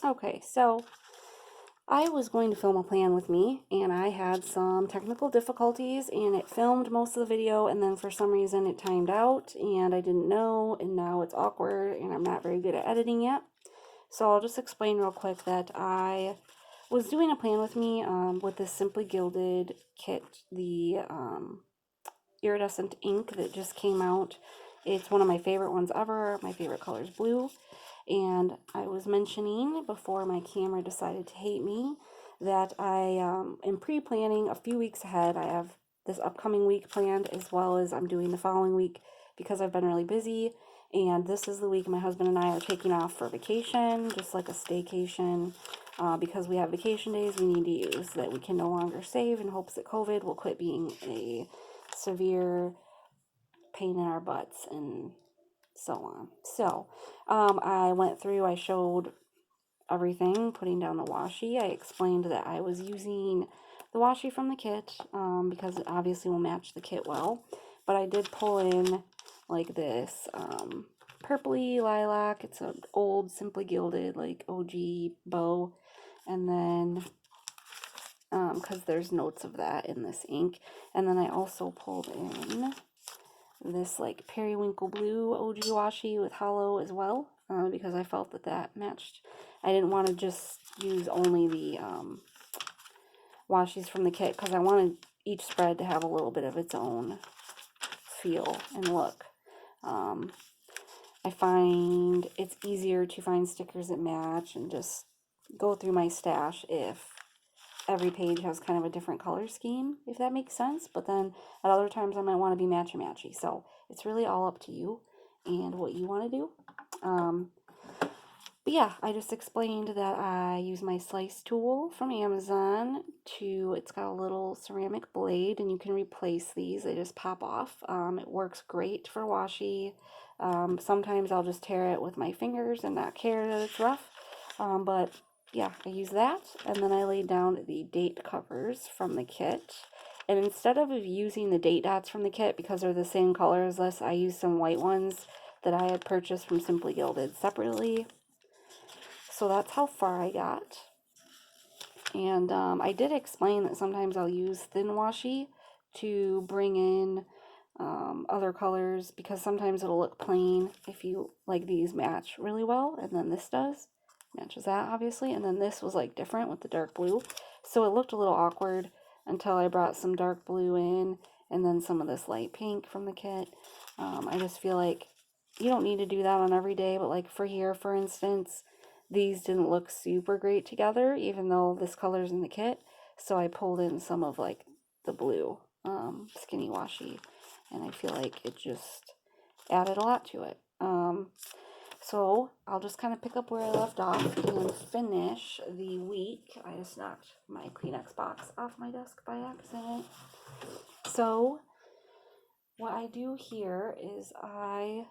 Okay, so I was going to film a plan with me, and I had some technical difficulties, and it filmed most of the video, and then for some reason it timed out, and I didn't know, and now it's awkward, and I'm not very good at editing yet. So I'll just explain real quick that I was doing a plan with me with this Simply Gilded kit, the iridescent ink that just came out. It's one of my favorite ones ever. My favorite color is blue. And I was mentioning before my camera decided to hate me that I am pre-planning a few weeks ahead. I have this upcoming week planned, as well as I'm doing the following week because I've been really busy. And this is the week my husband and I are taking off for vacation, just like a staycation. Because we have vacation days we need to use that we can no longer save in hopes that COVID will quit being a severe pain in our butts and so on. So I went through, I showed everything, putting down the washi. I explained that I was using the washi from the kit because it obviously will match the kit well. But I did pull in like this purpley lilac. It's an old Simply Gilded like OG bow. And then because there's notes of that in this ink. And then I also pulled in this like periwinkle blue OG washi with hollow as well because I felt that that matched. I didn't want to just use only the washis from the kit because I wanted each spread to have a little bit of its own feel and look. I find it's easier to find stickers that match and just go through my stash if every page has kind of a different color scheme, if that makes sense. But then at other times I might want to be matchy-matchy. So it's really all up to you and what you want to do. But yeah, I just explained that I use my slice tool from Amazon it's got a little ceramic blade and you can replace these. They just pop off. It works great for washi. Sometimes I'll just tear it with my fingers and not care that it's rough. But yeah, I use that, and then I laid down the date covers from the kit. And instead of using the date dots from the kit, because they're the same color as this, I used some white ones that I had purchased from Simply Gilded separately. So that's how far I got. And I did explain that sometimes I'll use thin washi to bring in other colors, because sometimes it'll look plain if you like these match really well, and then this does. Matches that obviously, and then this was like different with the dark blue, so it looked a little awkward until I brought some dark blue in and then some of this light pink from the kit. I just feel like you don't need to do that on every day, but like for here, for instance, these didn't look super great together even though this color's in the kit, so I pulled in some of like the blue skinny washi, and I feel like it just added a lot to it. So I'll just kind of pick up where I left off and finish the week. I just knocked my Kleenex box off my desk by accident. So what I do here is I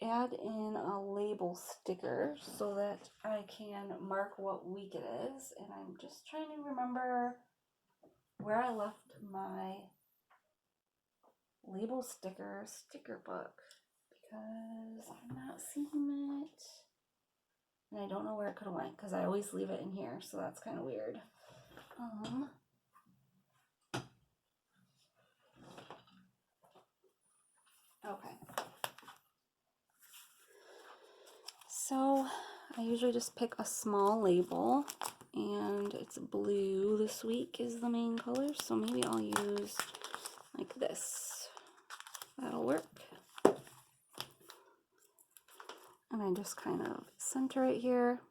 add in a label sticker so that I can mark what week it is. And I'm just trying to remember where I left my label sticker book, because I'm not seeing it, and I don't know where it could have went because I always leave it in here, so that's kind of weird. Okay. So I usually just pick a small label, and it's blue this week is the main color, so maybe I'll use like this. That'll work. And I just kind of center it here.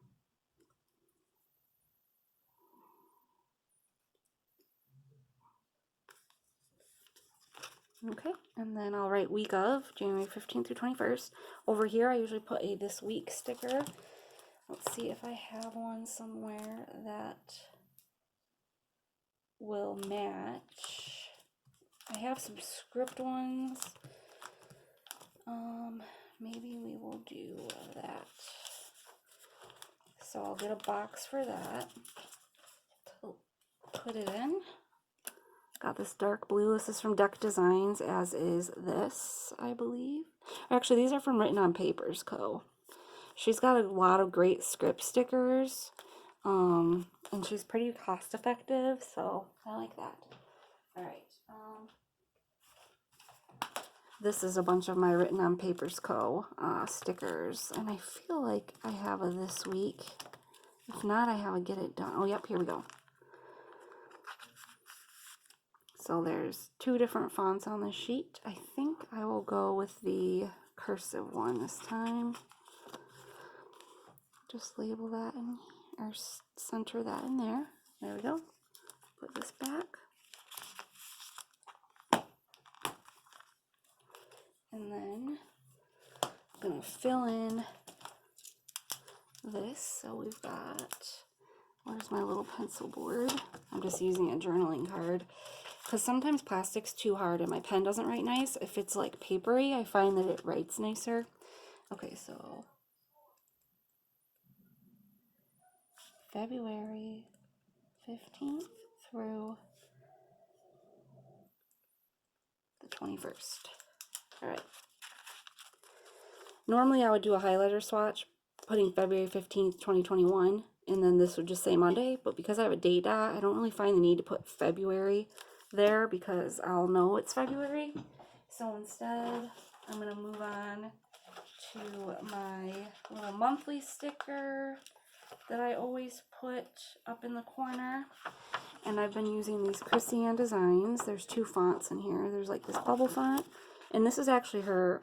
Okay, and then I'll write week of January 15th through 21st. Over here, I usually put a this week sticker. Let's see if I have one somewhere that will match. I have some script ones. Maybe we will do that. So I'll get a box for that to put it in. Got this dark blue. This is from Deck Designs, as is this, I believe. Actually, these are from Written on Papers Co. She's got a lot of great script stickers, and she's pretty cost effective, so I like that. All right. This is a bunch of my Written on Papers Co. Stickers, and I feel like I have a this week. If not, I have a get it done. Oh, yep, here we go. So there's 2 different fonts on the sheet. I think I will go with the cursive one this time. Just label that in, or center that in there. There we go. Put this back. And then I'm going to fill in this. So we've got, where's my little pencil board? I'm just using a journaling card. Because sometimes plastic's too hard and my pen doesn't write nice. If it's like papery, I find that it writes nicer. Okay, so February 15th through the 21st. All right. Normally I would do a highlighter swatch, putting February 15th, 2021, and then this would just say Monday, but because I have a date dot, I don't really find the need to put February there because I'll know it's February. So instead, I'm going to move on to my little monthly sticker that I always put up in the corner. And I've been using these Chrissy Ann Designs. There's 2 fonts in here. There's like this bubble font, and this is actually her,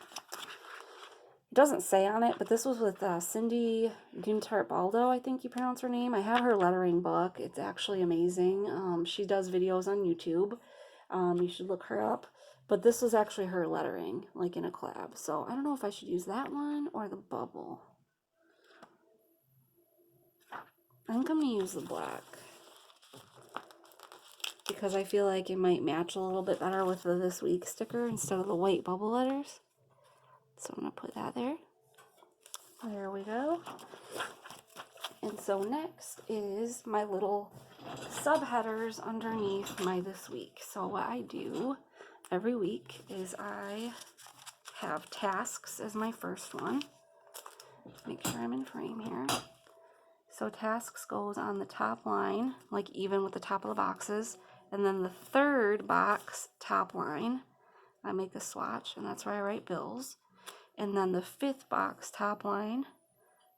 it doesn't say on it, but this was with Cindy Guntar-Baldo, I think you pronounce her name. I have her lettering book. It's actually amazing. She does videos on YouTube. You should look her up. But this was actually her lettering, like in a collab. So I don't know if I should use that one or the bubble. I think I'm going to use the black, because I feel like it might match a little bit better with the This Week sticker instead of the white bubble letters. So I'm going to put that there. There we go. And so next is my little subheaders underneath my This Week. So what I do every week is I have tasks as my first one. Make sure I'm in frame here. So tasks goes on the top line, like even with the top of the boxes. And then the 3rd box, top line, I make a swatch, and that's where I write bills. And then the 5th box, top line,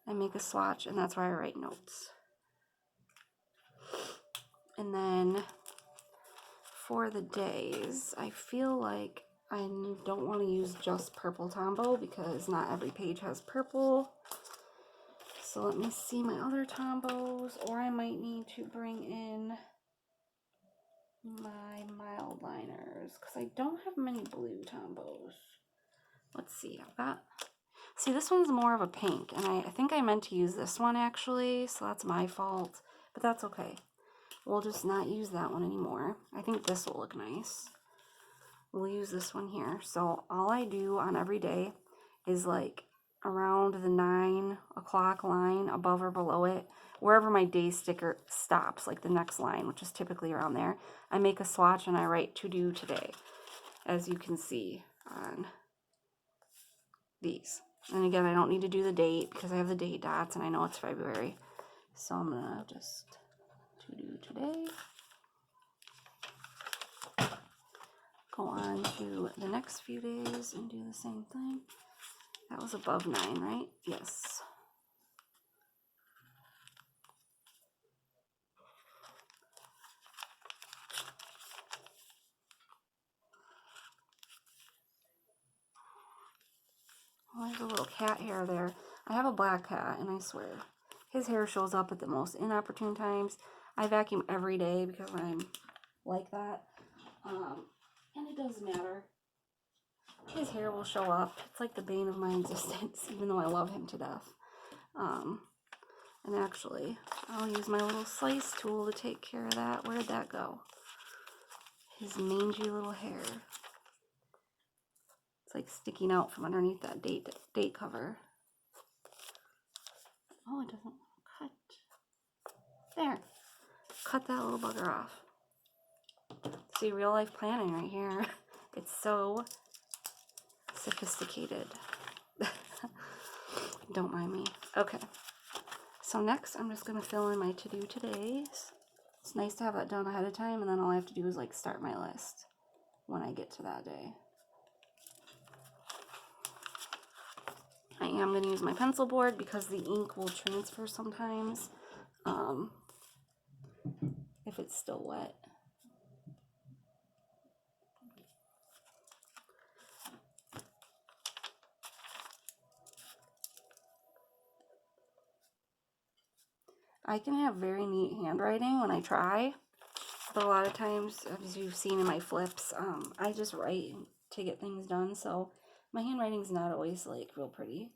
I make a swatch, and that's where I write notes. And then for the days, I feel like I don't want to use just purple Tombow because not every page has purple. So let me see my other Tombows, or I might need to bring in my mild liners because I don't have many blue Tombows. Let's see, I've got, see, this one's more of a pink, and I think I meant to use this one actually, so that's my fault, but that's okay. We'll just not use that one anymore. I think this will look nice. We'll use this one here. So all I do on every day is like around the 9 o'clock line, above or below it, wherever my day sticker stops, like the next line, which is typically around there, I make a swatch and I write to do today, as you can see on these. And again, I don't need to do the date because I have the date dots and I know it's February. So I'm gonna just to do today. Go on to the next few days and do the same thing. That was above 9, right? Yes. Oh, there's a little cat hair there. I have a black cat, and I swear, his hair shows up at the most inopportune times. I vacuum every day because I'm like that. And it doesn't matter. His hair will show up. It's like the bane of my existence, even though I love him to death. And actually, I'll use my little slice tool to take care of that. Where'd that go? His mangy little hair. It's like sticking out from underneath that date cover. Oh, it doesn't cut. There. Cut that little bugger off. See, real life planning right here. It's so sophisticated. Don't mind me. Okay, so next I'm just going to fill in my to-do todays. It's nice to have that done ahead of time, and then all I have to do is like start my list when I get to that day. I am going to use my pencil board because the ink will transfer sometimes if it's still wet. I can have very neat handwriting when I try, but a lot of times, as you've seen in my flips, I just write to get things done, so my handwriting's not always like real pretty.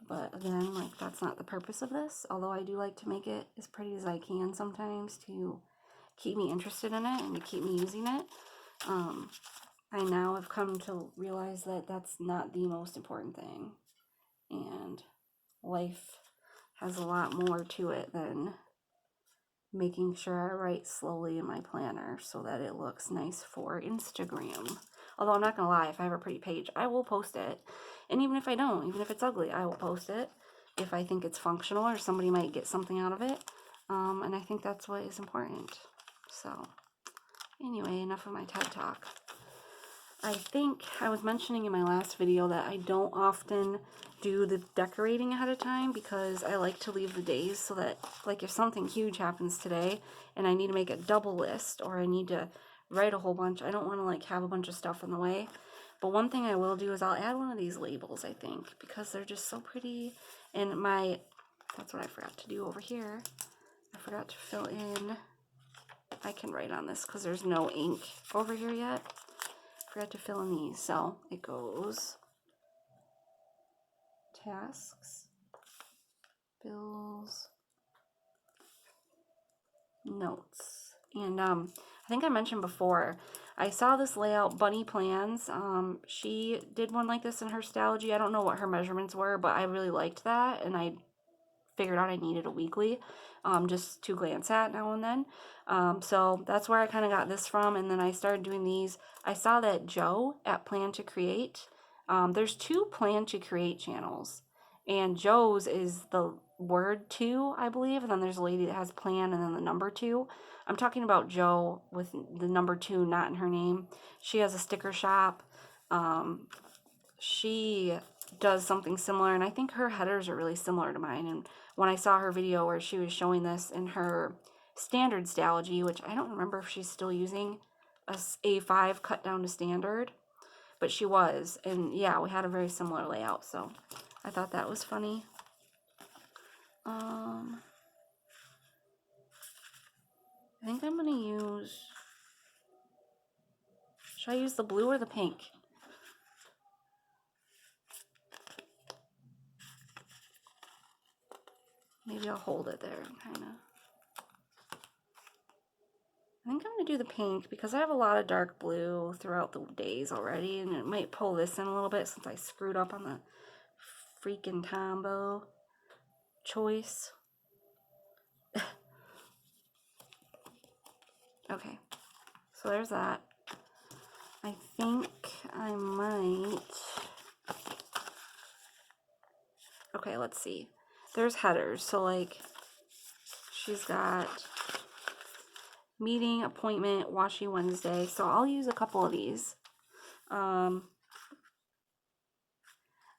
But again, like, that's not the purpose of this, although I do like to make it as pretty as I can sometimes to keep me interested in it and to keep me using it. I now have come to realize that that's not the most important thing, and life has a lot more to it than making sure I write slowly in my planner so that it looks nice for Instagram. Although I'm not gonna lie, if I have a pretty page, I will post it. And even if I don't, even if it's ugly, I will post it if I think it's functional or somebody might get something out of it. And I think that's what is important. So anyway, enough of my TED Talk. I think I was mentioning in my last video that I don't often do the decorating ahead of time because I like to leave the days so that, like, if something huge happens today and I need to make a double list or I need to write a whole bunch, I don't want to like have a bunch of stuff in the way. But one thing I will do is I'll add one of these labels, I think, because they're just so pretty. And that's what I forgot to do over here. I forgot to fill in, I can write on this because there's no ink over here yet. Forgot to fill in these, so it goes tasks, bills, notes, and I think I mentioned before, I saw this layout, Bunny Plans. She did one like this in her Stalogy. I don't know what her measurements were, but I really liked that, and I figured out I needed a weekly just to glance at now and then. So that's where I kind of got this from, and then I started doing these. I saw that Joe at Plan to Create, there's 2 Plan to Create channels, and Joe's is the word 2, I believe, and then there's a lady that has Plan and then the number 2. I'm talking about Joe with the number 2 not in her name. She has a sticker shop. She does something similar, and I think her headers are really similar to mine. And when I saw her video where she was showing this in her standard Stalogy, which I don't remember if she's still using a A5 cut down to standard, but she was, and yeah, we had a very similar layout, so I thought that was funny. I think I'm gonna use, should I use the blue or the pink? Maybe I'll hold it there and kind of, I think I'm going to do the pink because I have a lot of dark blue throughout the days already, and it might pull this in a little bit since I screwed up on the freaking combo choice. Okay, so there's that. I think I might, okay, let's see. There's headers, so like she's got meeting, appointment, washi Wednesday, so I'll use a couple of these.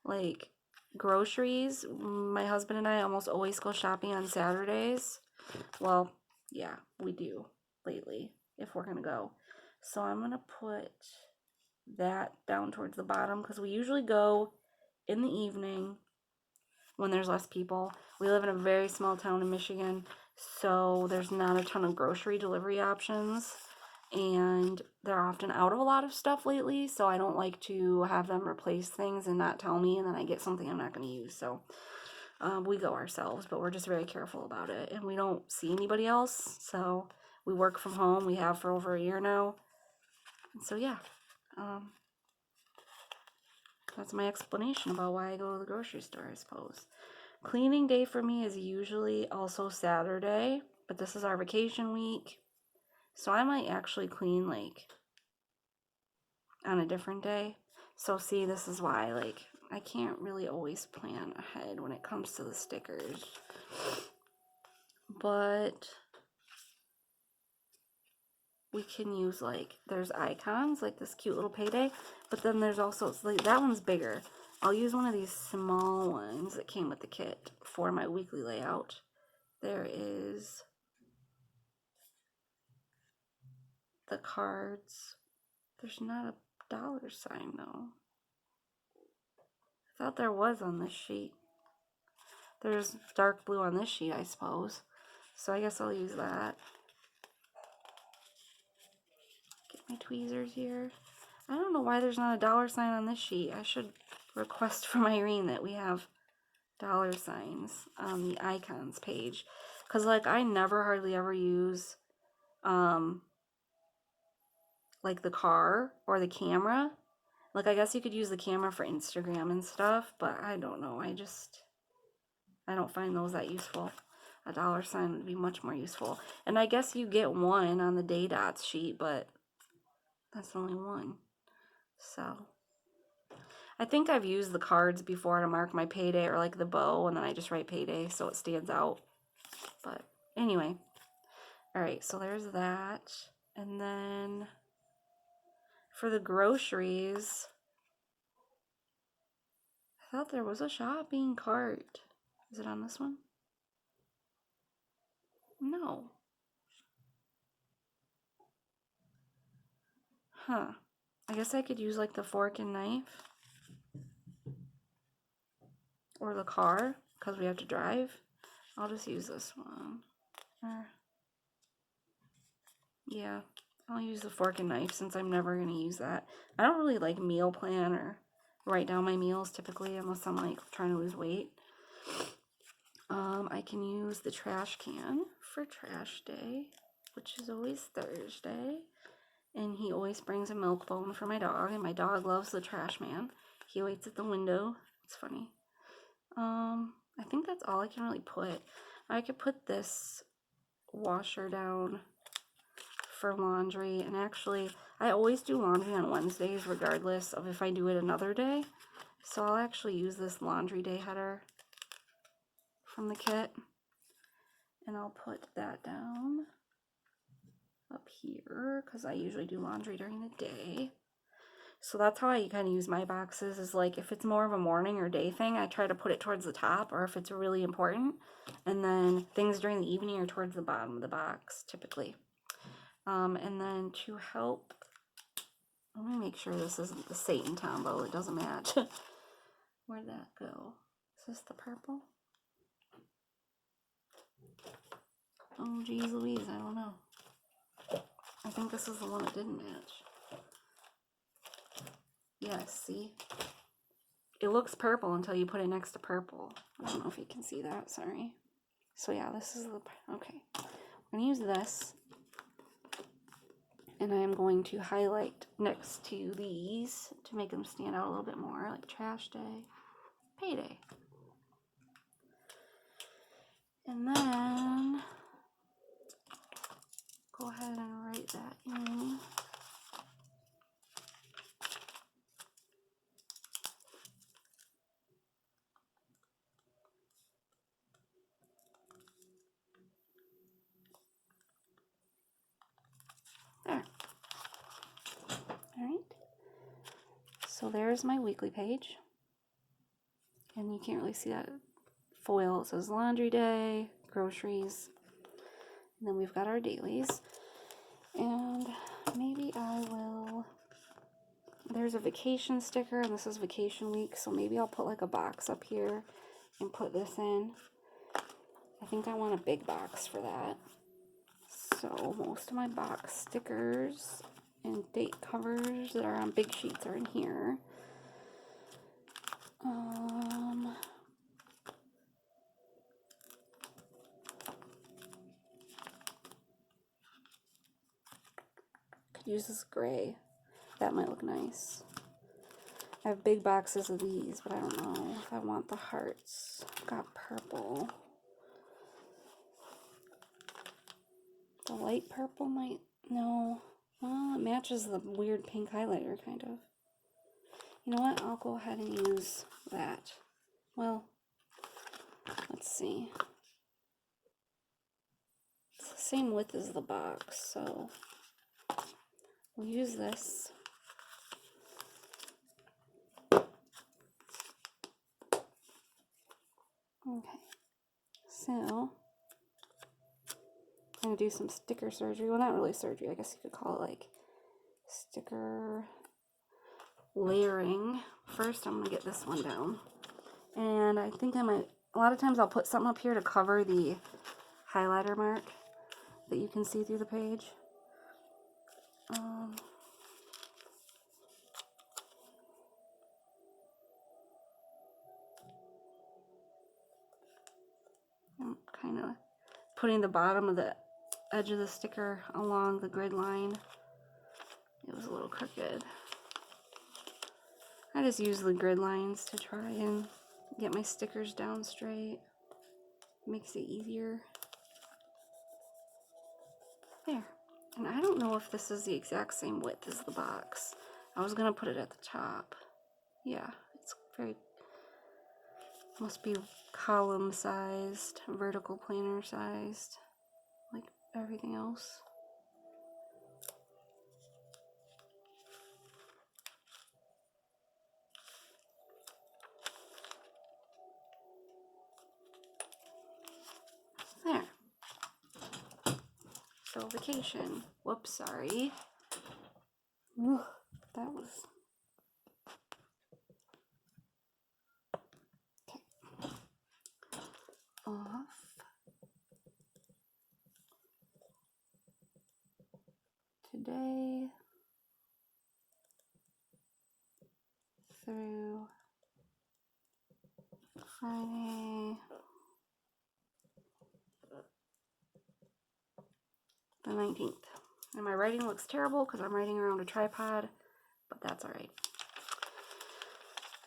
Like groceries, my husband and I almost always go shopping on Saturdays. Well, yeah, we do lately if we're gonna go. So I'm gonna put that down towards the bottom because we usually go in the evening when there's less people. We live in a very small town in Michigan, so there's not a ton of grocery delivery options, and they're often out of a lot of stuff lately, so I don't like to have them replace things and not tell me, and then I get something I'm not going to use. So we go ourselves, but we're just very careful about it, and we don't see anybody else, so we work from home. We have for over a year now, and so yeah, that's my explanation about why I go to the grocery store, I suppose. Cleaning day for me is usually also Saturday, but this is our vacation week, so I might actually clean like on a different day. So see, this is why, like, I can't really always plan ahead when it comes to the stickers. But we can use, like, there's icons, like this cute little payday, but then there's also, it's like, that one's bigger. I'll use one of these small ones that came with the kit for my weekly layout. There is the cards. There's not a dollar sign though. I thought there was on this sheet. There's dark blue on this sheet, I suppose. So I guess I'll use that. Get my tweezers here. I don't know why there's not a dollar sign on this sheet. I should request from Irene that we have dollar signs on the icons page. Because, like, I never hardly ever use, like, the car or the camera. Like, I guess you could use the camera for Instagram and stuff, but I don't know. I don't find those that useful. A dollar sign would be much more useful. And I guess you get one on the day dots sheet, but that's only one. So I think I've used the cards before to mark my payday, or like the bow, and then I just write payday so it stands out. But anyway, all right, so there's that. And then for the groceries, I thought there was a shopping cart. Is it on this one? No. Huh. I guess I could use like the fork and knife. Or the car, because we have to drive. I'll just use this one. Yeah, I'll use the fork and knife since I'm never going to use that. I don't really like meal plan or write down my meals typically unless I'm like trying to lose weight. I can use the trash can for trash day, which is always Thursday. And he always brings a milk bone for my dog, and my dog loves the trash man. He waits at the window. It's funny. I think that's all I can really put. I could put this washer down for laundry, and actually I always do laundry on Wednesdays regardless of if I do it another day, so I'll actually use this laundry day header from the kit, and I'll put that down up here because I usually do laundry during the day. So that's how I kind of use my boxes, is like if it's more of a morning or day thing, I try to put it towards the top, or if it's really important, and then things during the evening are towards the bottom of the box typically. And then to help, let me make sure this isn't the Satan combo, it doesn't match. Where'd that go? Is this the purple? Oh geez Louise, I don't know. I think this is the one that didn't match. Yes, see? It looks purple until you put it next to purple. I don't know if you can see that, sorry. So yeah, this is the, okay. I'm gonna use this. And I am going to highlight next to these to make them stand out a little bit more, like trash day, payday. And then go ahead and write that in. There. All right. So there's my weekly page. And you can't really see that foil. It says laundry day, groceries, and then we've got our dailies. And maybe I will, there's a vacation sticker, and this is vacation week, so maybe I'll put like a box up here and put this in. I think I want a big box for that. So most of my box stickers and date covers that are on big sheets are in here. Could use this gray. That might look nice. I have big boxes of these, but I don't know if I want the hearts. I've got purple. The light purple might, no. Well, it matches the weird pink highlighter, kind of. You know what? I'll go ahead and use that. Well, let's see. It's the same width as the box, so we'll use this. Okay, so I'm going to do some sticker surgery. Well, not really surgery. I guess you could call it like sticker layering. First, I'm going to get this one down. And I think I might, a lot of times I'll put something up here to cover the highlighter mark that you can see through the page. I'm kind of putting the bottom of the edge of the sticker along the grid line. It was a little crooked. I just use the grid lines to try and get my stickers down straight. Makes it easier. There. And I don't know if this is the exact same width as the box. I was gonna put it at the top. Yeah, it's very, must be column sized, vertical planar sized, like everything else. There. So vacation. Whoops, sorry. Ugh, that was... Okay. Off. Today. Through Friday. The 19th. And my writing looks terrible because I'm writing around a tripod, but that's alright.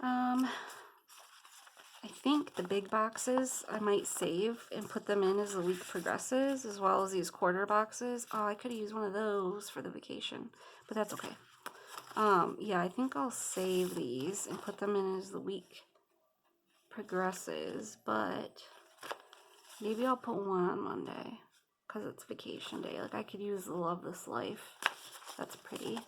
I think the big boxes I might save and put them in as the week progresses, as well as these quarter boxes. Oh, I could have used one of those for the vacation, but that's okay. Yeah, I think I'll save these and put them in as the week progresses, but maybe I'll put one on Monday because it's vacation day. Like, I could use the Love This Life. That's pretty.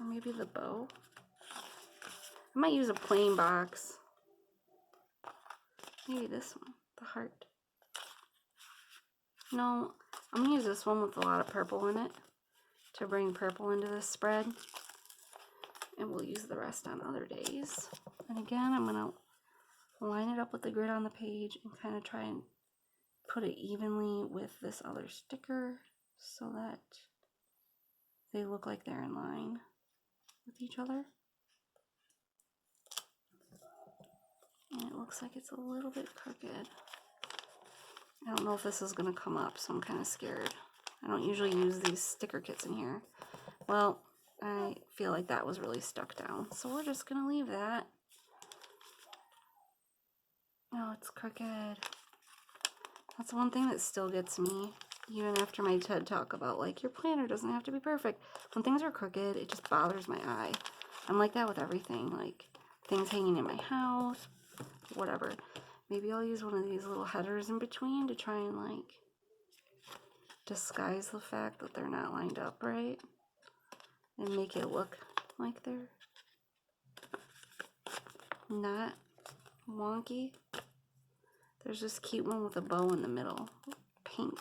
Or maybe the bow. I might use a plain box. Maybe this one, the heart. No, I'm going to use this one with a lot of purple in it to bring purple into this spread. And we'll use the rest on other days. And again, I'm going to line it up with the grid on the page and kind of try and put it evenly with this other sticker so that they look like they're in line with each other. And it looks like it's a little bit crooked. I don't know if this is going to come up, so I'm kind of scared. I don't usually use these sticker kits in here. Well, I feel like that was really stuck down, so we're just going to leave that. Oh, it's crooked. That's one thing that still gets me, even after my TED talk about, like, your planner doesn't have to be perfect. When things are crooked, it just bothers my eye. I'm like that with everything, like things hanging in my house, whatever. Maybe I'll use one of these little headers in between to try and, like, disguise the fact that they're not lined up right and make it look like they're not wonky. There's this cute one with a bow in the middle, pink.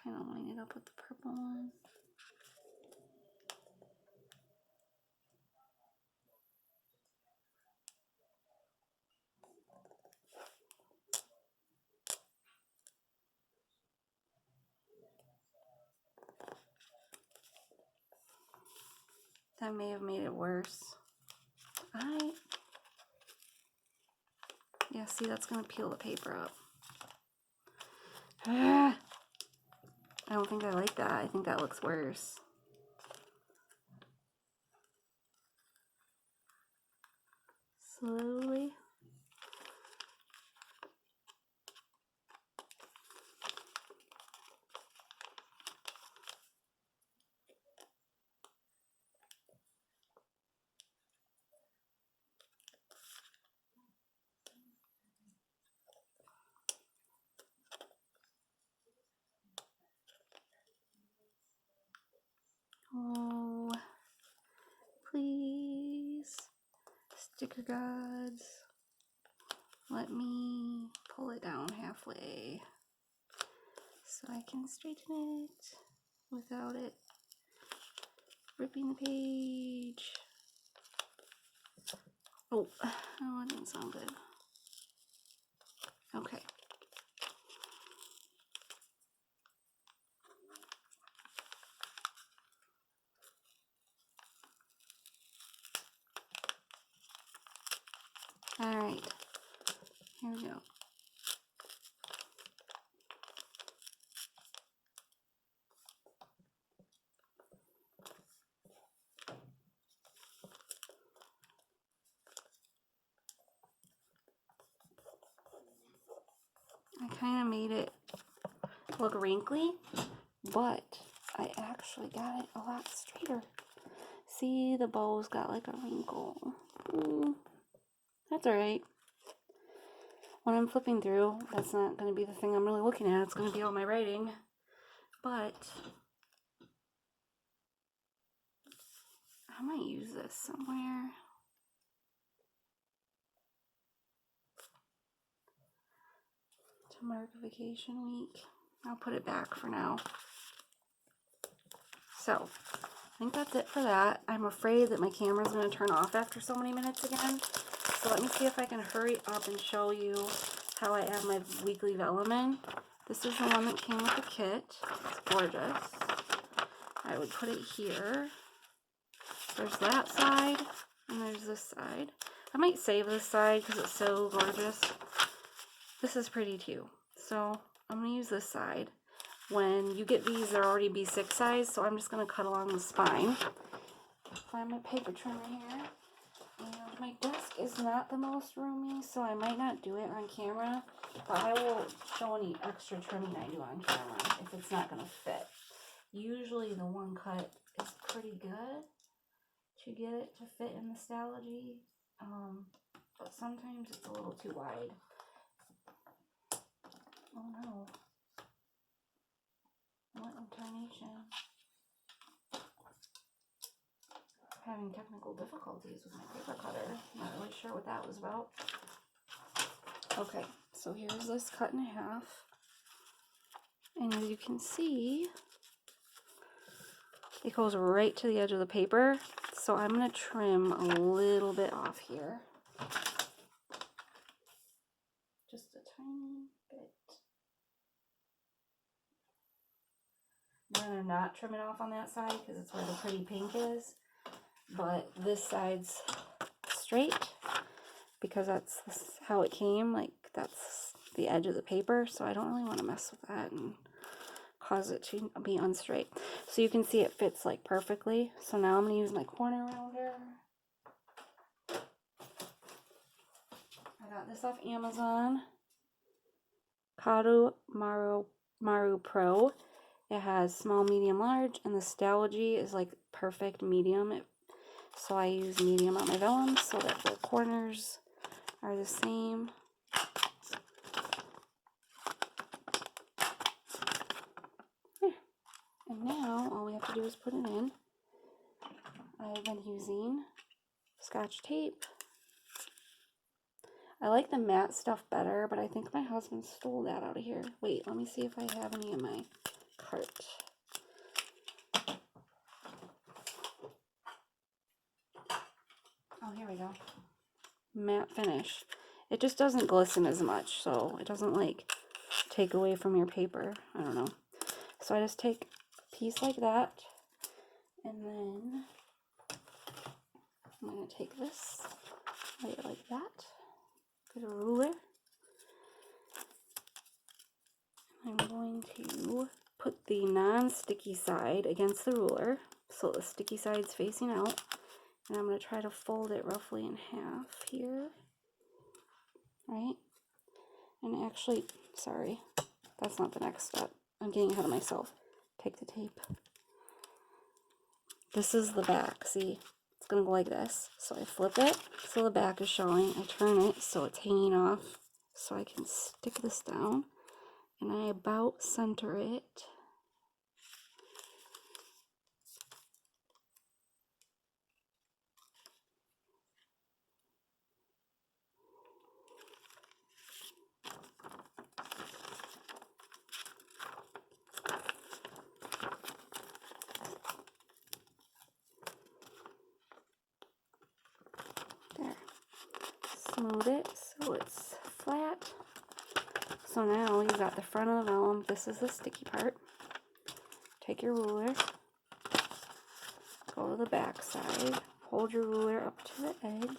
Kind of line it up with the purple one. That may have made it worse. Yeah, see, that's going to peel the paper up. I don't think I like that. I think that looks worse. slowly. Oh, please, sticker gods, let me pull it down halfway so I can straighten it without it ripping the page. Oh, that didn't sound good. Okay. All right, here we go. I kind of made it look wrinkly, but I actually got it a lot straighter. See, the bow's got like a wrinkle. That's all right. When I'm flipping through, that's not going to be the thing I'm really looking at. It's going to be all my writing. But I might use this somewhere. To mark vacation week. I'll put it back for now. So, I think that's it for that. I'm afraid that my camera's going to turn off after so many minutes again. So let me see if I can hurry up and show you how I add my weekly vellum in. This is the one that came with the kit. It's gorgeous. I would put it here. There's that side, and there's this side. I might save this side because it's so gorgeous. This is pretty too. So I'm going to use this side. When you get these, they're already B6 size, so I'm just going to cut along the spine. Find my paper trimmer here. And my desk is not the most roomy, so I might not do it on camera, but I will show any extra trimming I do on camera if it's not going to fit. Usually the one cut is pretty good to get it to fit in the Stalogy, but sometimes it's a little too wide. Oh no. What incarnation? Having technical difficulties with my paper cutter. Not really sure what that was about. Okay, so here's this cut in half. And as you can see, it goes right to the edge of the paper. So I'm going to trim a little bit off here. Just a tiny bit. I'm going to not trim it off on that side because it's where the pretty pink is. But this side's straight because that's how it came. Like, that's the edge of the paper. So I don't really want to mess with that and cause it to be unstraight. So you can see it fits like perfectly. So now I'm going to use my corner rounder. I got this off Amazon. CHATTY Maru Pro. It has small, medium, large, and the Stalogy is like perfect medium. So I use medium on my vellum so that the corners are the same. And now all we have to do is put it in. I've been using Scotch tape. I like the matte stuff better, but I think my husband stole that out of here. Wait, let me see if I have any in my cart. Oh, here we go. Matte finish. It just doesn't glisten as much, so it doesn't like take away from your paper. I don't know. So I just take a piece like that, and then I'm going to take this, lay it like that, get a ruler. I'm going to put the non-sticky side against the ruler, so the sticky side's facing out, And I'm going to try to fold it roughly in half here. Right? And actually, sorry, that's not the next step. I'm getting ahead of myself. Take the tape. This is the back, see? It's going to go like this. So I flip it so the back is showing. I turn it so it's hanging off so I can stick this down. And I about center it. There. Smooth it so it's flat. So now you've got the front of the vellum. This is the sticky part. Take your ruler, go to the back side, hold your ruler up to the edge.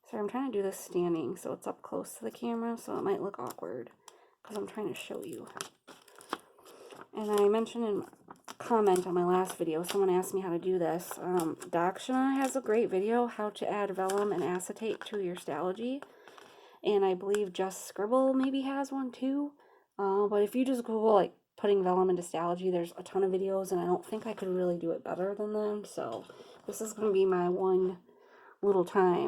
Sorry, I'm trying to do this standing so it's up close to the camera, so it might look awkward because I'm trying to show you. And I mentioned in a comment on my last video, someone asked me how to do this. Dakshana has a great video, how to add vellum and acetate to your Stalogy. And I believe Just Scribble maybe has one too. But if you just Google like putting vellum into Stalogy, there's a ton of videos, and I don't think I could really do it better than them. So this is going to be my one little time.